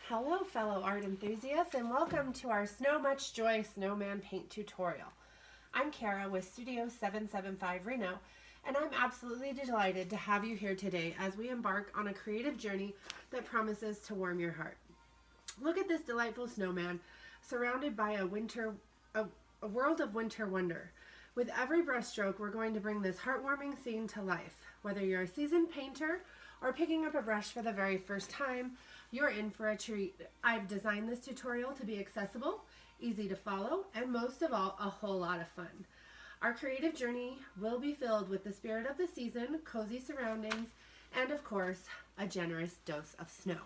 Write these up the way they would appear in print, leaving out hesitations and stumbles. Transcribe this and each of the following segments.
Hello fellow art enthusiasts and welcome to our Snow Much Joy Snowman paint tutorial. I'm Kara with Studio 775 Reno and I'm absolutely delighted to have you here today as we embark on a creative journey that promises to warm your heart. Look at this delightful snowman surrounded by a world of winter wonder. With every brushstroke we're going to bring this heartwarming scene to life. Whether you're a seasoned painter or picking up a brush for the very first time, you're in for a treat. I've designed this tutorial to be accessible, easy to follow, and most of all, a whole lot of fun. Our creative journey will be filled with the spirit of the season, cozy surroundings, and of course, a generous dose of snow.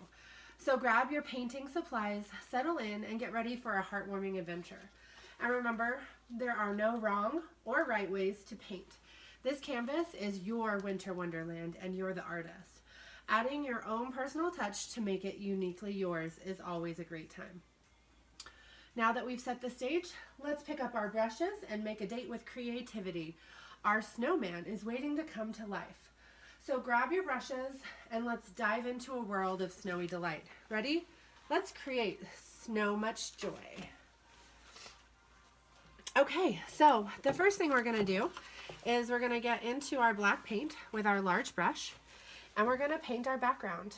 So grab your painting supplies, settle in, and get ready for a heartwarming adventure. And remember, there are no wrong or right ways to paint. This canvas is your winter wonderland, and you're the artist. Adding your own personal touch to make it uniquely yours is always a great time. Now that we've set the stage, let's pick up our brushes and make a date with creativity. Our snowman is waiting to come to life. So grab your brushes and let's dive into a world of snowy delight. Ready? Let's create Snow Much Joy. Okay, so the first thing we're going to do is we're going to get into our black paint with our large brush. And we're going to paint our background.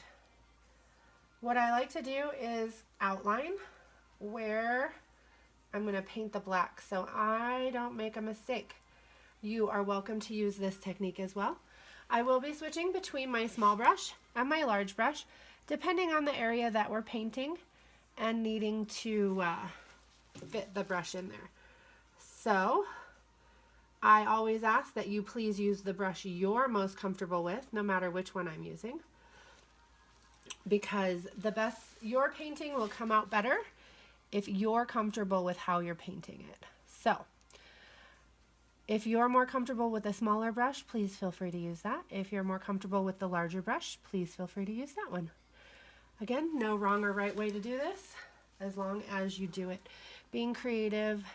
What I like to do is outline where I'm going to paint the black so I don't make a mistake. You are welcome to use this technique as well. I will be switching between my small brush and my large brush depending on the area that we're painting and needing to fit the brush in there. So I always ask that you please use the brush you're most comfortable with, no matter which one I'm using, because your painting will come out better if you're comfortable with how you're painting it. So if you're more comfortable with a smaller brush, please feel free to use that. If you're more comfortable with the larger brush, please feel free to use that one. Again, no wrong or right way to do this, as long as you do it. Being creative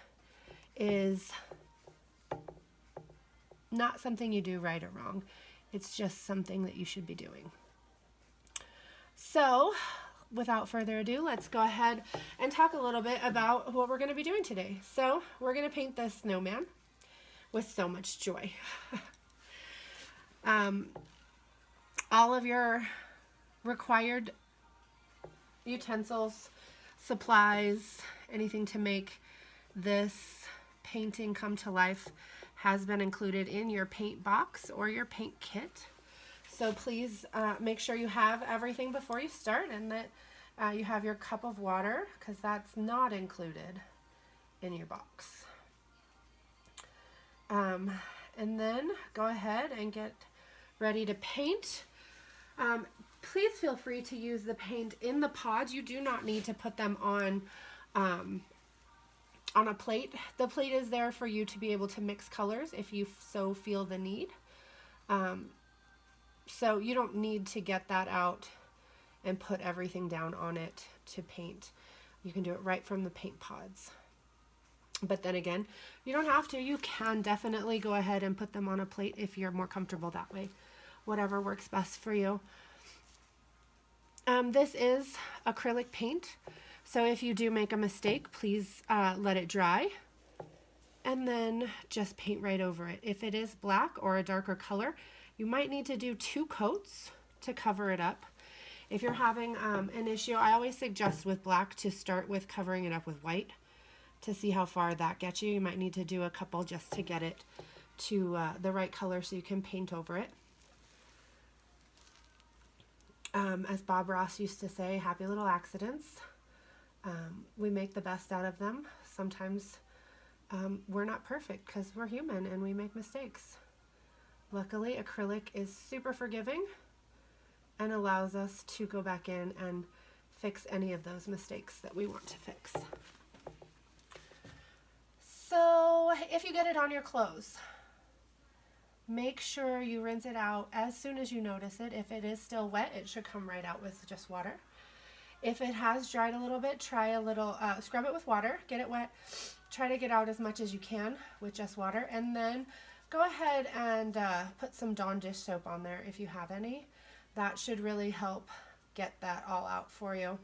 is not something you do right or wrong. It's just something that you should be doing. So, without further ado, let's go ahead and talk a little bit about what we're going to be doing today. So, we're going to paint this snowman with so much joy. All of your required utensils, supplies, anything to make this painting come to life has been included in your paint box or your paint kit. So please make sure you have everything before you start and that you have your cup of water, because that's not included in your box. And then go ahead and get ready to paint. Please feel free to use the paint in the pods. You do not need to put them on a plate. The plate is there for you to be able to mix colors if you so feel the need. So you don't need to get that out and put everything down on it to paint. You can do it right from the paint pods. But then again, you don't have to. You can definitely go ahead and put them on a plate if you're more comfortable that way. Whatever works best for you. This is acrylic paint. So if you do make a mistake, please let it dry and then just paint right over it. If it is black or a darker color, you might need to do 2 coats to cover it up. If you're having an issue, I always suggest with black to start with covering it up with white to see how far that gets you. You might need to do a couple just to get it to the right color so you can paint over it. As Bob Ross used to say, happy little accidents. We make the best out of them. Sometimes we're not perfect because we're human and we make mistakes. Luckily, acrylic is super forgiving and allows us to go back in and fix any of those mistakes that we want to fix. So if you get it on your clothes, make sure you rinse it out as soon as you notice it. If it is still wet, it should come right out with just water. If it has dried a little bit, try a little, scrub it with water, get it wet, try to get out as much as you can with just water, and then go ahead and put some Dawn dish soap on there if you have any. That should really help get that all out for you.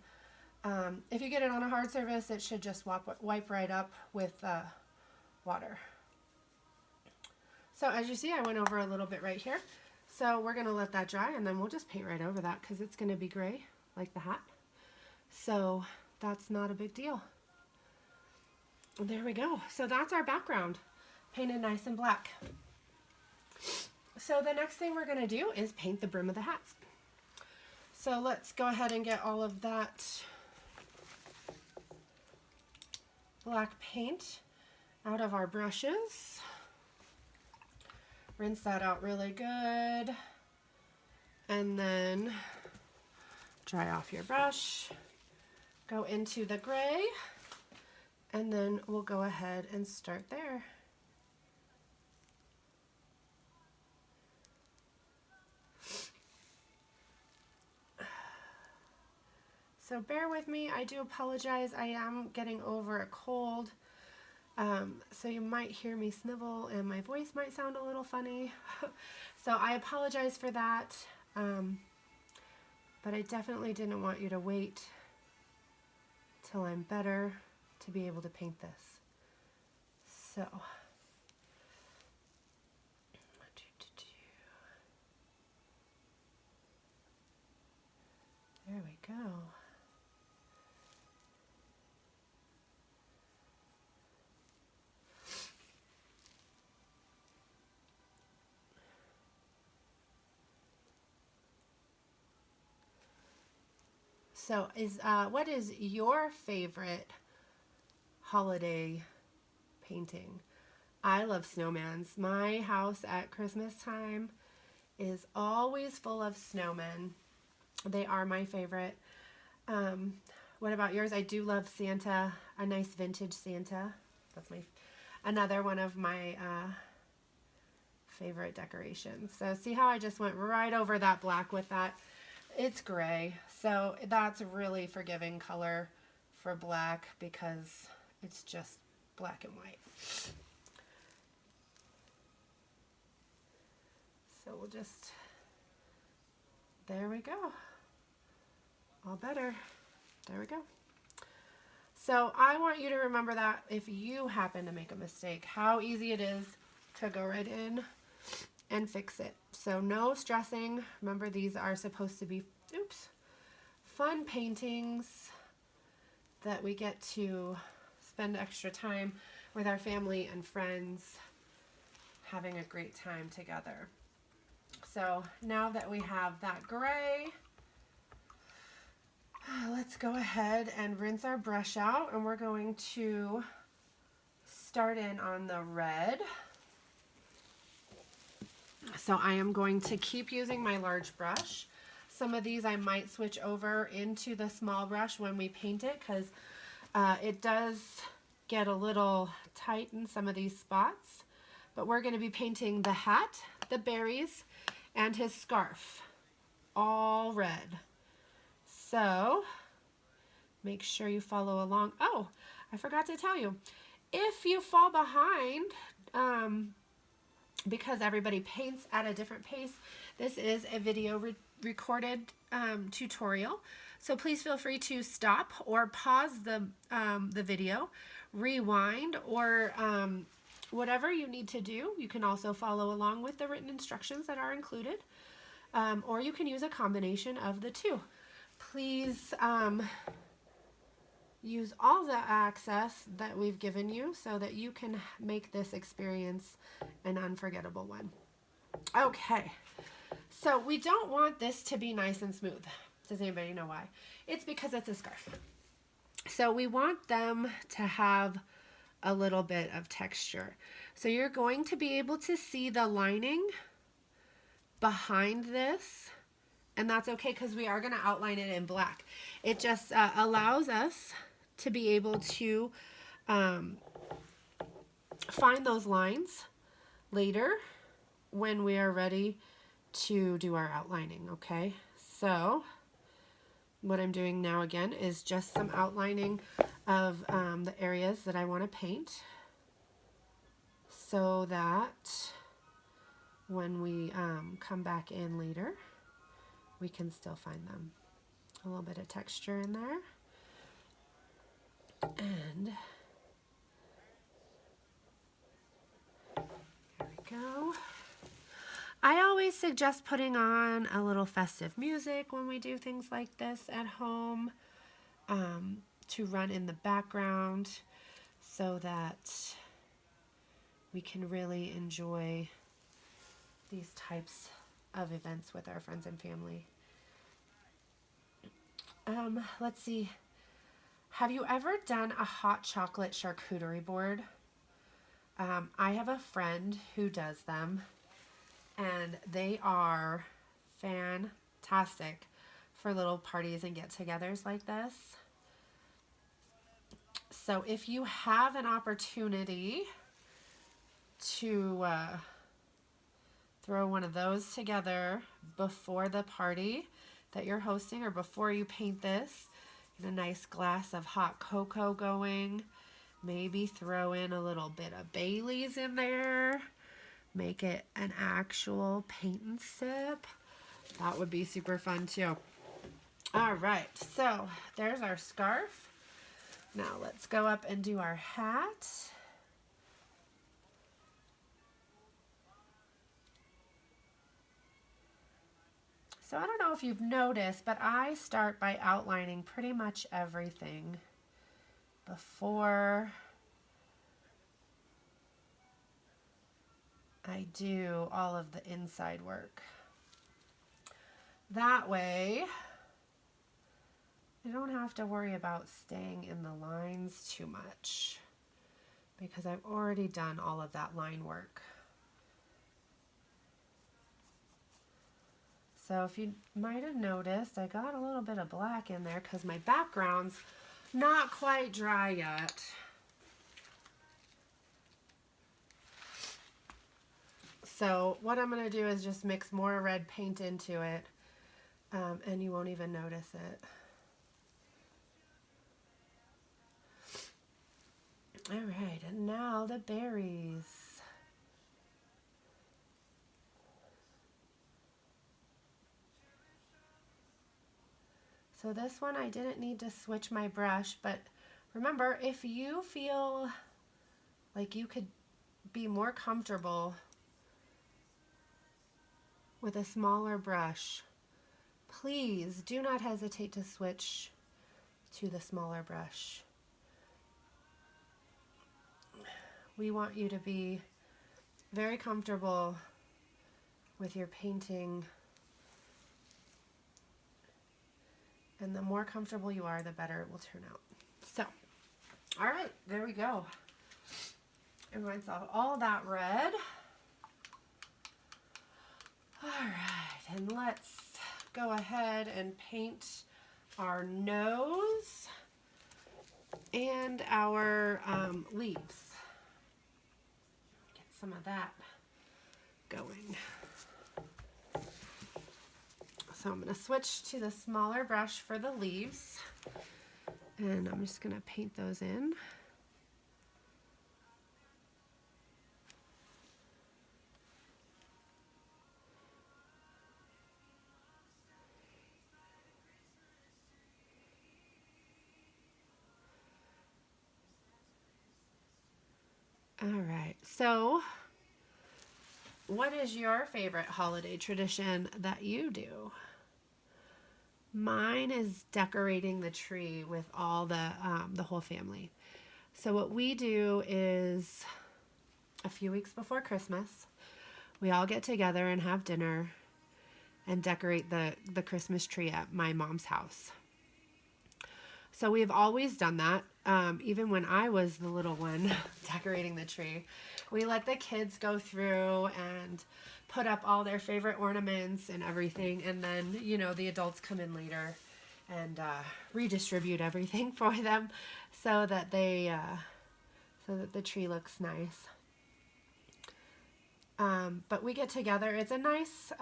If you get it on a hard surface, it should just wipe right up with water. So as you see, I went over a little bit right here. So we're going to let that dry, and then we'll just paint right over that because it's going to be gray like the hat. So that's not a big deal. There we go. So that's our background, painted nice and black. So the next thing we're going to do is paint the brim of the hat. So let's go ahead and get all of that black paint out of our brushes. Rinse that out really good, and then dry off your brush. Go into the gray, and then we'll go ahead and start there. So bear with me, I do apologize, I am getting over a cold, so you might hear me snivel and my voice might sound a little funny. So I apologize for that, but I definitely didn't want you to wait till I'm better to be able to paint this. So, there we go. So what is your favorite holiday painting? I love snowmans. My house at Christmas time is always full of snowmen. They are my favorite. What about yours? I do love Santa, a nice vintage Santa. That's another one of my favorite decorations. So see how I just went right over that black with that? It's gray, so that's a really forgiving color for black because it's just black and white. So we'll just, there we go. All better. There we go. So I want you to remember that if you happen to make a mistake, how easy it is to go right in and fix it. So no stressing. Remember, these are supposed to be, fun paintings that we get to spend extra time with our family and friends having a great time together. So now that we have that gray, let's go ahead and rinse our brush out, and we're going to start in on the red. So I am going to keep using my large brush. Some of these I might switch over into the small brush when we paint it because it does get a little tight in some of these spots. But we're going to be painting the hat, the berries, and his scarf, all red. So make sure you follow along. Oh, I forgot to tell you, if you fall behind, because everybody paints at a different pace, this is a video recorded tutorial. So please feel free to stop or pause the video, rewind, or whatever you need to do. You can also follow along with the written instructions that are included, or you can use a combination of the two. Please use all the access that we've given you so that you can make this experience an unforgettable one. Okay, so we don't want this to be nice and smooth. Does anybody know why? It's because it's a scarf. So we want them to have a little bit of texture. So you're going to be able to see the lining behind this, and that's okay because we are going to outline it in black. It just allows us to be able to find those lines later when we are ready to do our outlining, okay? So what I'm doing now again is just some outlining of the areas that I want to paint so that when we come back in later, we can still find them. A little bit of texture in there. And there we go. I always suggest putting on a little festive music when we do things like this at home, to run in the background so that we can really enjoy these types of events with our friends and family. Let's see. Have you ever done a hot chocolate charcuterie board? I have a friend who does them, and they are fantastic for little parties and get-togethers like this. So if you have an opportunity to throw one of those together before the party that you're hosting, or before you paint this, and a nice glass of hot cocoa going, maybe throw in a little bit of Bailey's in there, make it an actual paint and sip. That would be super fun too. All right, so there's our scarf. Now let's go up and do our hat. So I don't know if you've noticed, but I start by outlining pretty much everything before I do all of the inside work. That way, I don't have to worry about staying in the lines too much because I've already done all of that line work. So if you might have noticed, I got a little bit of black in there because my background's not quite dry yet. So what I'm going to do is just mix more red paint into it, and you won't even notice it. All right, and now the berries. So this one I didn't need to switch my brush, but remember, if you feel like you could be more comfortable with a smaller brush, please do not hesitate to switch to the smaller brush. We want you to be very comfortable with your painting, and the more comfortable you are, the better it will turn out. So, all right, there we go. And rinse off all that red. All right, and let's go ahead and paint our nose and our leaves. Get some of that going. So I'm going to switch to the smaller brush for the leaves, and I'm just going to paint those in. All right, so what is your favorite holiday tradition that you do? Mine is decorating the tree with all the whole family. So what we do is a few weeks before Christmas, we all get together and have dinner and decorate the Christmas tree at my mom's house. So we've always done that. Even when I was the little one decorating the tree, we let the kids go through and put up all their favorite ornaments and everything, and then, you know, the adults come in later and redistribute everything for them so that they so that the tree looks nice. But we get together. It's a nice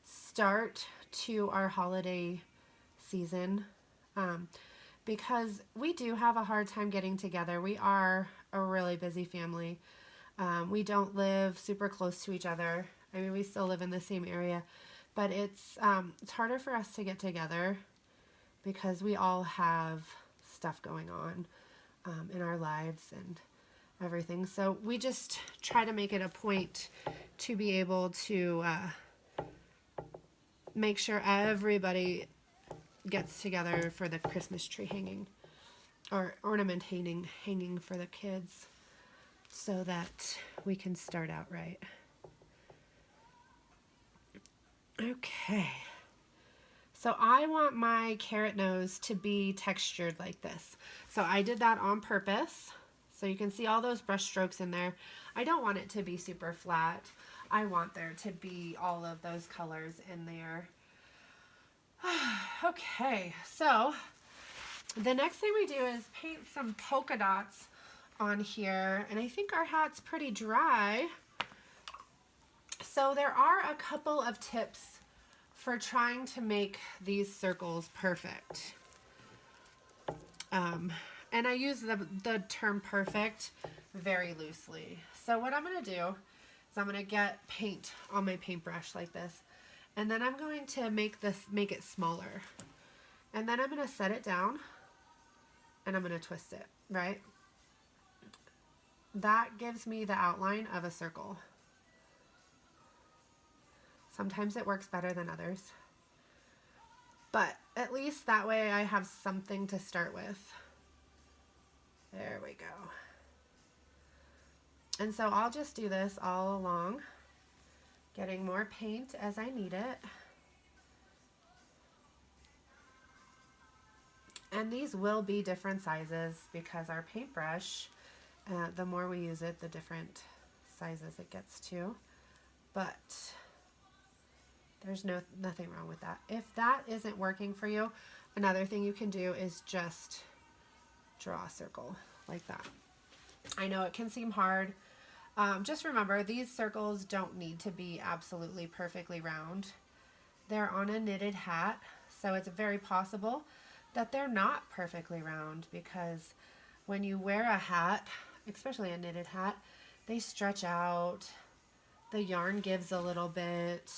start to our holiday season, because we do have a hard time getting together. We are a really busy family. We don't live super close to each other. I mean, we still live in the same area, but it's harder for us to get together because we all have stuff going on in our lives and everything. So we just try to make it a point to be able to make sure everybody gets together for the Christmas tree hanging or ornament hanging for the kids so that we can start out right. Okay. So I want my carrot nose to be textured like this. So I did that on purpose. So you can see all those brush strokes in there. I don't want it to be super flat. I want there to be all of those colors in there. Okay, so the next thing we do is paint some polka dots on here. And I think our hat's pretty dry. So there are a couple of tips for trying to make these circles perfect. And I use the term perfect very loosely. So what I'm going to do is I'm going to get paint on my paintbrush like this. And then I'm going to make it smaller. And then I'm going to set it down and I'm going to twist it, right? That gives me the outline of a circle. Sometimes it works better than others. But at least that way I have something to start with. There we go. And so I'll just do this all along, getting more paint as I need it. And these will be different sizes because our paintbrush, the more we use it, the different sizes it gets to. But there's nothing wrong with that. If that isn't working for you, another thing you can do is just draw a circle like that. I know it can seem hard. Just remember, these circles don't need to be absolutely perfectly round. They're on a knitted hat, so it's very possible that they're not perfectly round because when you wear a hat, especially a knitted hat, they stretch out, the yarn gives a little bit.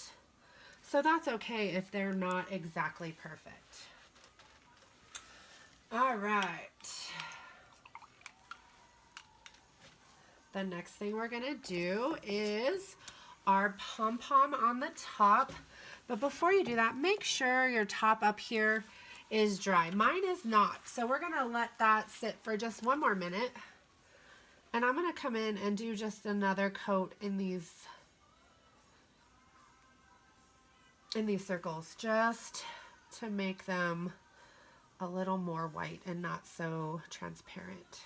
So that's okay if they're not exactly perfect. All right. The next thing we're going to do is our pom-pom on the top. But before you do that, make sure your top up here is dry. Mine is not. So we're going to let that sit for just one more minute. And I'm going to come in and do just another coat in these circles just to make them a little more white and not so transparent.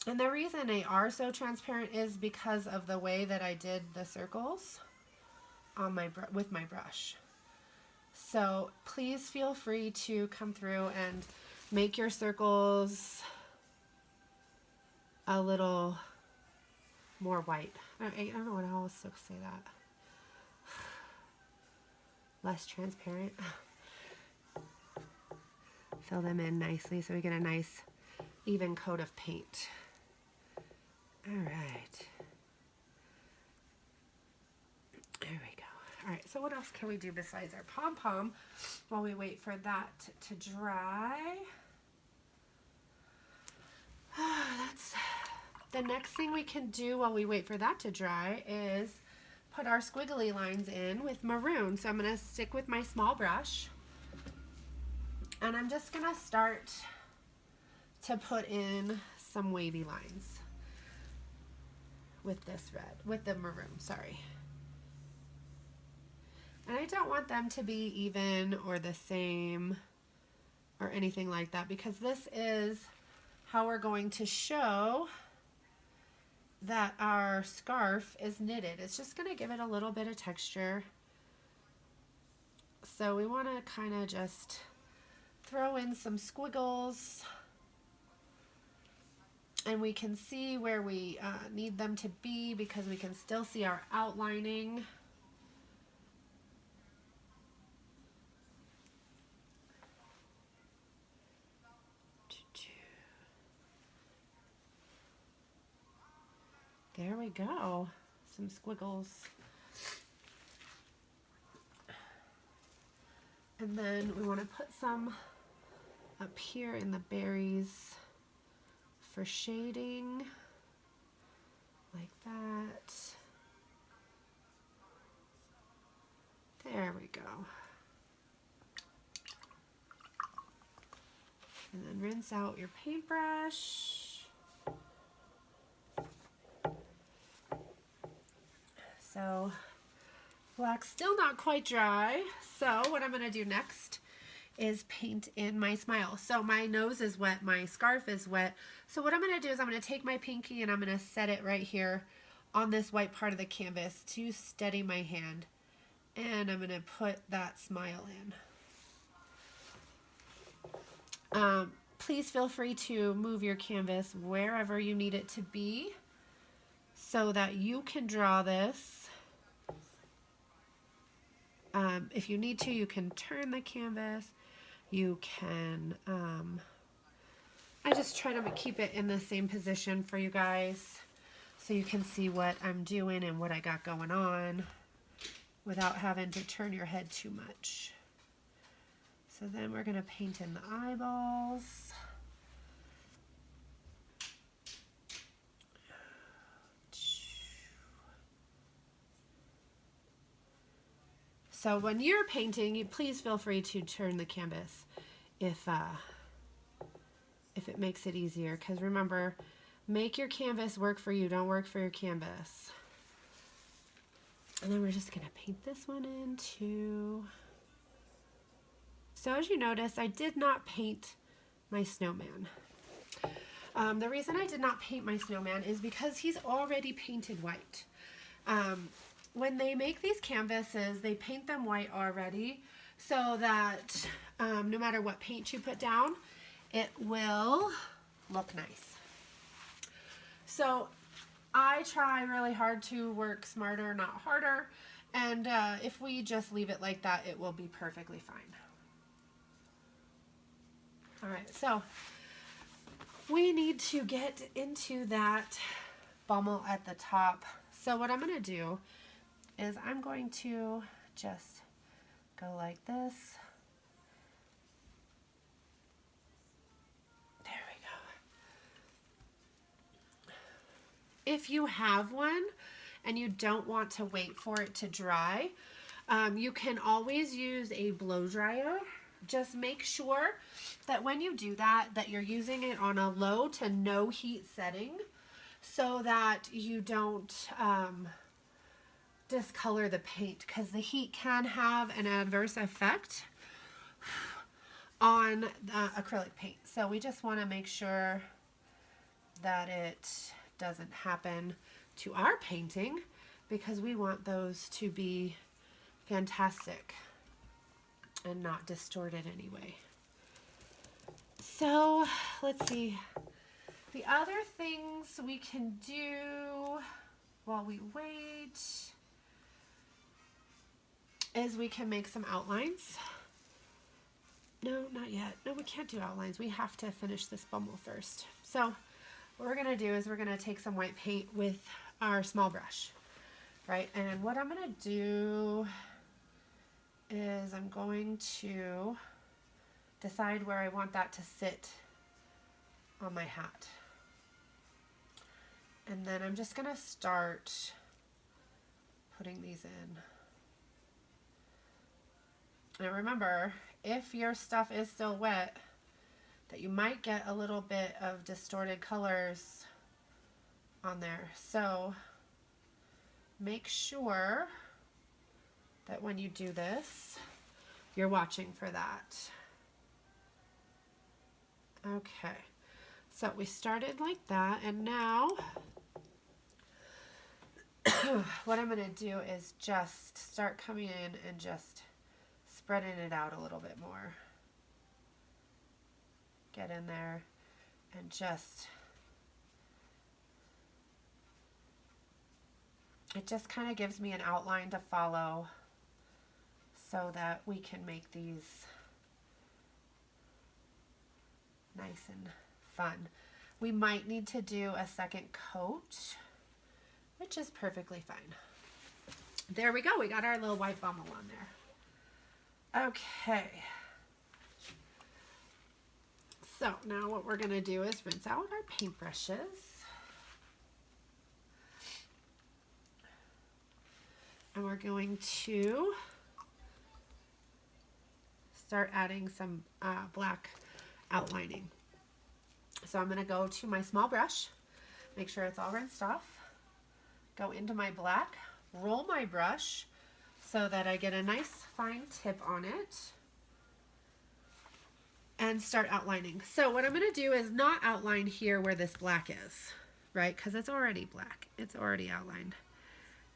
And the reason they are so transparent is because of the way that I did the circles on with my brush. So please feel free to come through and make your circles a little more white. I don't know what else to say that. Less transparent. Fill them in nicely so we get a nice even coat of paint. All right. There we go. All right, so what else can we do besides our pom-pom while we wait for that to dry? That's the next thing we can do while we wait for that to dry is put our squiggly lines in with maroon. So I'm going to stick with my small brush and I'm just going to start to put in some wavy lines with this red, with the maroon, sorry. And I don't want them to be even or the same or anything like that because this is how we're going to show that our scarf is knitted. It's just going to give it a little bit of texture. So we want to kind of just throw in some squiggles and we can see where we need them to be because we can still see our outlining. There we go, some squiggles. And then we want to put some up here in the berries for shading, like that. There we go. And then rinse out your paintbrush. So black's still not quite dry. So what I'm gonna do next is paint in my smile. So my nose is wet, my scarf is wet. So what I'm gonna do is I'm gonna take my pinky and I'm gonna set it right here on this white part of the canvas to steady my hand. And I'm gonna put that smile in. Please feel free to move your canvas wherever you need it to be so that you can draw this. If you need to, you can turn the canvas. You can, I just try to keep it in the same position for you guys so you can see what I'm doing and what I got going on without having to turn your head too much. So then we're going to paint in the eyeballs. So when you're painting, you please feel free to turn the canvas if it makes it easier. Because remember, make your canvas work for you, don't work for your canvas. And then we're just going to paint this one in too. So as you notice, I did not paint my snowman. The reason I did not paint my snowman is because he's already painted white. When they make these canvases, they paint them white already so that no matter what paint you put down, it will look nice. So I try really hard to work smarter, not harder. And if we just leave it like that, it will be perfectly fine. All right, so we need to get into that bummel at the top. So what I'm going to do is I'm going to just go like this. There we go. If you have one and you don't want to wait for it to dry, you can always use a blow dryer. Just make sure that when you do that, that you're using it on a low to no heat setting so that you don't discolor the paint, because the heat can have an adverse effect on the acrylic paint. So we just want to make sure that it doesn't happen to our painting, because we want those to be fantastic and not distorted anyway. So let's see. The other things we can do while we wait is we can make some outlines. No, not yet. No, we can't do outlines. We have to finish this bummel first. So what we're going to do is we're going to take some white paint with our small brush, right? And what I'm going to do is I'm going to decide where I want that to sit on my hat. And then I'm just going to start putting these in. Now remember, if your stuff is still wet, that you might get a little bit of distorted colors on there. So make sure that when you do this, you're watching for that. Okay, so we started like that, and now what I'm going to do is just start coming in and just spreading it out a little bit more. Get in there and just, it just kind of gives me an outline to follow so that we can make these nice and fun. We might need to do a second coat, which is perfectly fine. There we go. We got our little white bummel on there. Okay. So now what we're going to do is rinse out our paintbrushes. And we're going to start adding some black outlining. So I'm going to go to my small brush, make sure it's all rinsed off, go into my black, roll my brush so that I get a nice fine tip on it, and start outlining. So what I'm going to do is not outline here where this black is, right? Because it's already black. It's already outlined.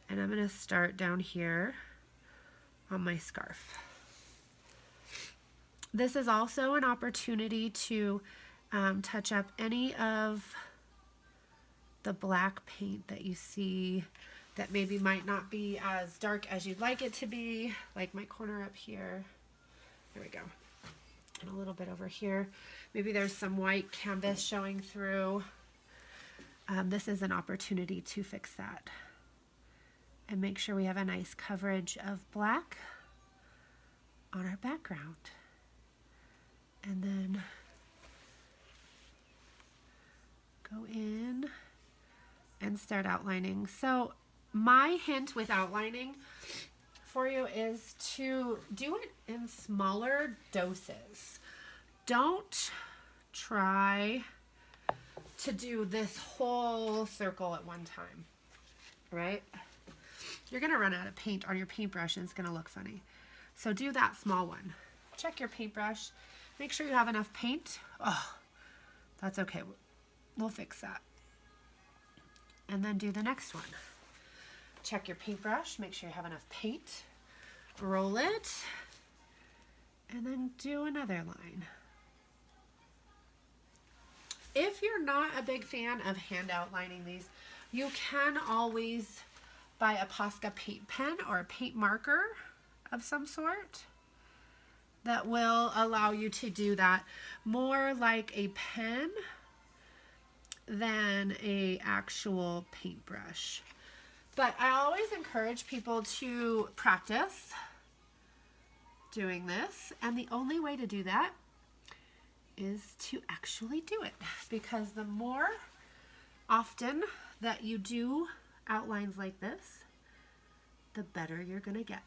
And I'm going to start down here on my scarf. This is also an opportunity to touch up any of the black paint that you see that maybe might not be as dark as you'd like it to be, like my corner up here. There we go. And a little bit over here. Maybe there's some white canvas showing through. This is an opportunity to fix that and make sure we have a nice coverage of black on our background. And then go in and start outlining. So my hint with outlining for you is to do it in smaller doses. Don't try to do this whole circle at one time, right? You're gonna run out of paint on your paintbrush and it's gonna look funny. So do that small one. Check your paintbrush. Make sure you have enough paint. Oh, that's okay. We'll fix that. And then do the next one. Check your paintbrush. Make sure you have enough paint. Roll it. And then do another line. If you're not a big fan of hand outlining these, you can always buy a Posca paint pen or a paint marker of some sort that will allow you to do that more like a pen than a actual paintbrush. But I always encourage people to practice doing this, and the only way to do that is to actually do it, because the more often that you do outlines like this, the better you're gonna get.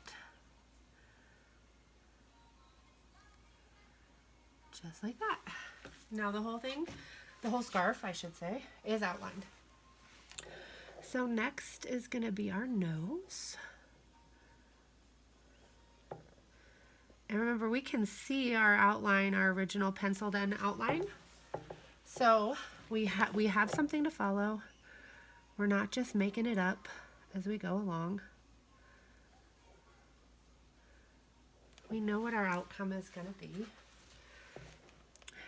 Just like that. Now the whole thing, the whole scarf, I should say, is outlined. So next is going to be our nose. And remember, we can see our outline, our original penciled in outline. So we have something to follow. We're not just making it up as we go along. We know what our outcome is going to be.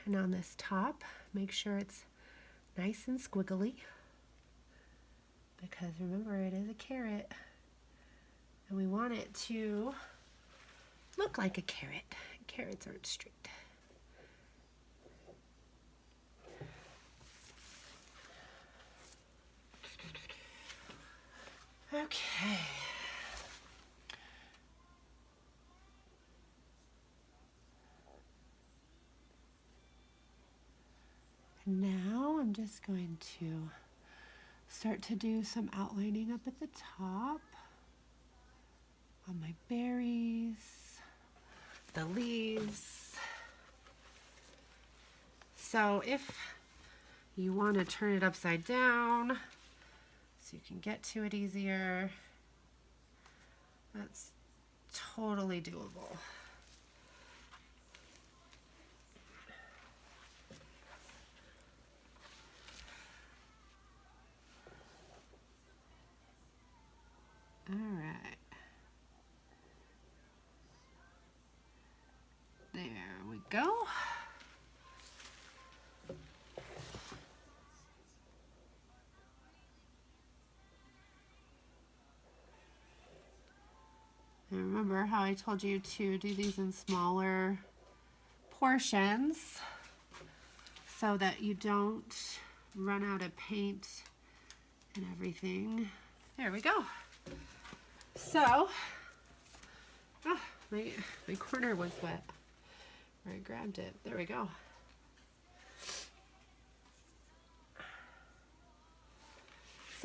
And on this top, make sure it's nice and squiggly, because remember, it is a carrot and we want it to look like a carrot. Carrots aren't straight. Okay. Now I'm just going to start to do some outlining up at the top on my berries, the leaves. So if you want to turn it upside down so you can get to it easier, that's totally doable. All right, there we go. And remember how I told you to do these in smaller portions so that you don't run out of paint and everything. There we go. So, oh, my corner was wet where I grabbed it. There we go.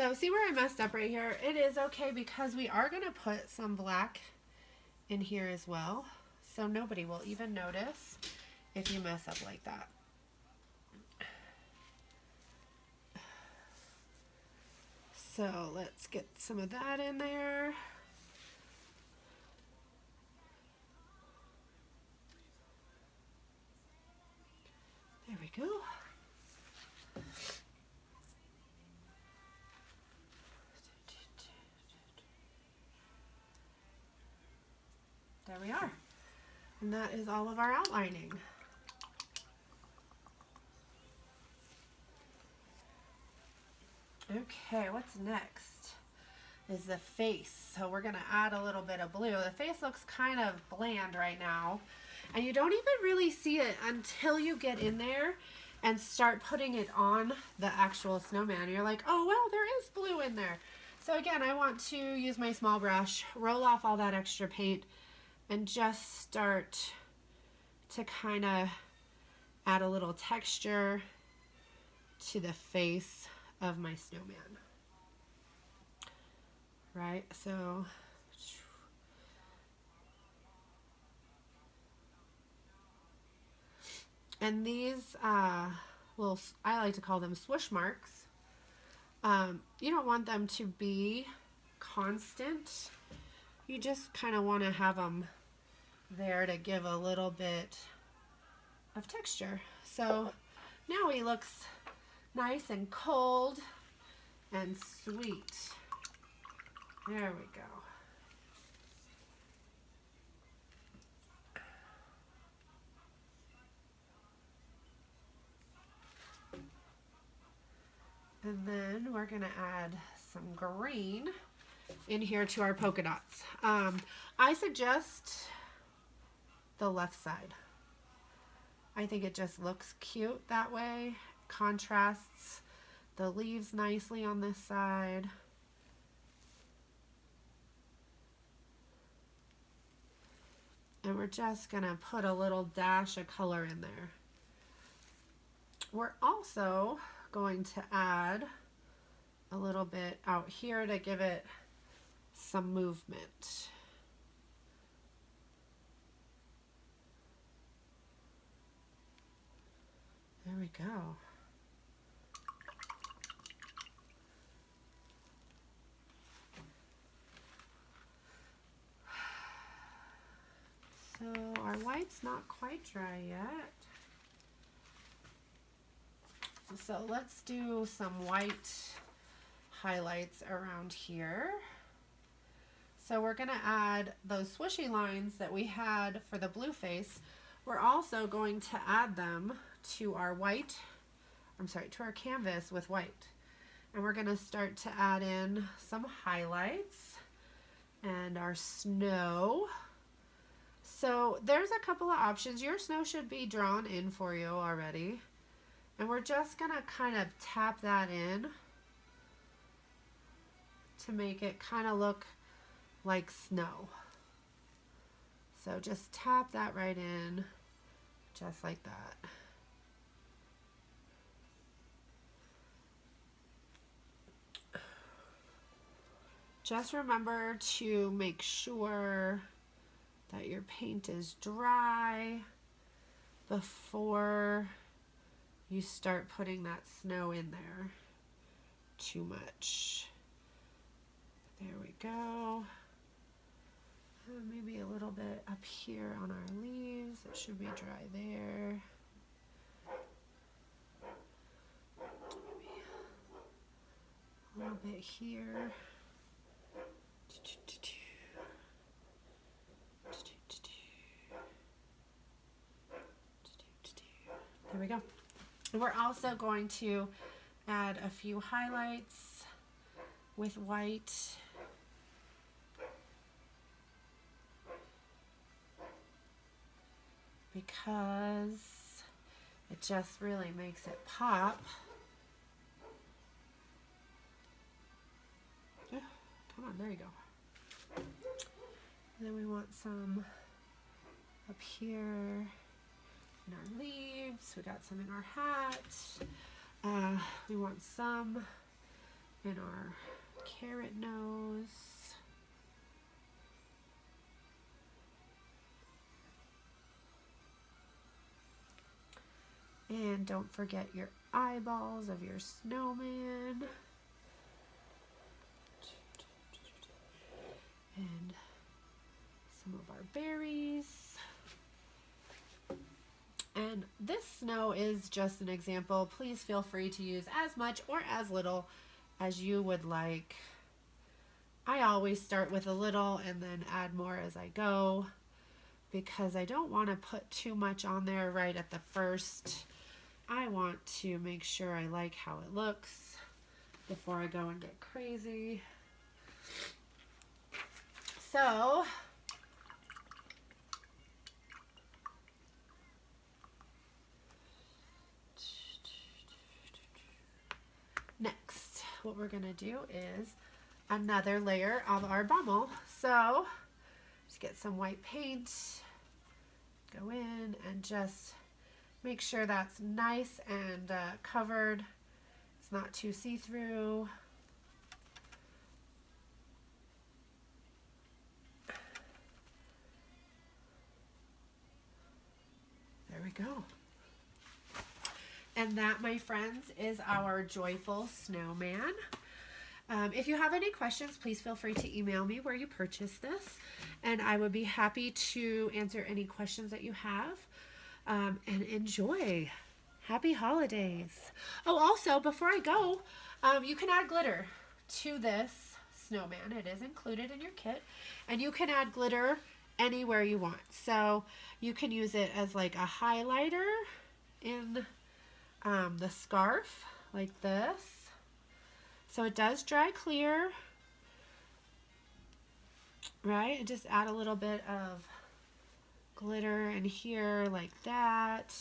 So see where I messed up right here? It is okay because we are going to put some black in here as well. So nobody will even notice if you mess up like that. So let's get some of that in there. There we go. There we are. And that is all of our outlining. Okay, what's next is the face. So we're going to add a little bit of blue. The face looks kind of bland right now, and you don't even really see it until you get in there and start putting it on the actual snowman. You're like, oh, well, there is blue in there. So again, I want to use my small brush, roll off all that extra paint, and just start to kind of add a little texture to the face of my snowman. Right, so and these little, I like to call them swoosh marks. You don't want them to be constant. You just kind of want to have them there to give a little bit of texture. So now he looks nice and cold and sweet. There we go. And then we're going to add some green in here to our polka dots. I suggest the left side. I think it just looks cute that way. Contrasts the leaves nicely on this side. And we're just going to put a little dash of color in there. We're also going to add a little bit out here to give it some movement. There we go. So our white's not quite dry yet. So let's do some white highlights around here. So we're going to add those swooshy lines that we had for the blue face. We're also going to add them to our white, to our canvas with white. And we're going to start to add in some highlights and our snow. So there's a couple of options. Your snow should be drawn in for you already. And we're just going to kind of tap that in to make it kind of look like snow. So just tap that right in, just like that. Just remember to make sure that your paint is dry before you start putting that snow in there too much. There we go. Maybe a little bit up here on our leaves. It should be dry there. Maybe a little bit here. There we go. And we're also going to add a few highlights with white. Because it just really makes it pop. Yeah, come on, there you go. And then we want some up here in our leaves. We got some in our hat. We want some in our carrot nose. And don't forget your eyeballs of your snowman. And some of our berries. And this snow is just an example. Please feel free to use as much or as little as you would like. I always start with a little and then add more as I go, because I don't want to put too much on there right at the first. I want to make sure I like how it looks before I go and get crazy. So, next, what we're going to do is another layer of our bommel. So, just get some white paint, go in and just make sure that's nice and covered. It's not too see-through. There we go. And that, my friends, is our joyful snowman. If you have any questions, please feel free to email me where you purchased this, and I would be happy to answer any questions that you have. And enjoy. Happy holidays. Oh, also, before I go, you can add glitter to this snowman. It is included in your kit, and you can add glitter anywhere you want. So you can use it as like a highlighter in the scarf, like this. So it does dry clear, right? And just add a little bit of glitter in here like that.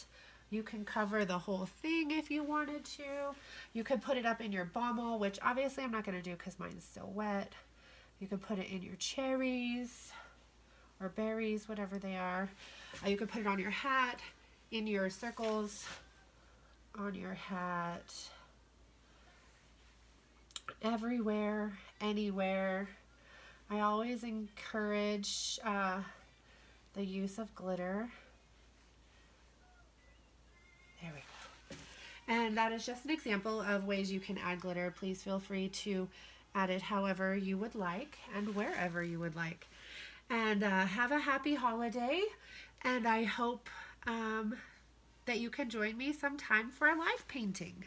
You can cover the whole thing if you wanted to. You could put it up in your bommel, which obviously I'm not going to do because mine is still wet. You could put it in your cherries or berries, whatever they are. You could put it on your hat, in your circles, on your hat, everywhere, anywhere. I always encourage the use of glitter. There we go. And that is just an example of ways you can add glitter. Please feel free to add it however you would like and wherever you would like. And have a happy holiday. And I hope that you can join me sometime for a live painting.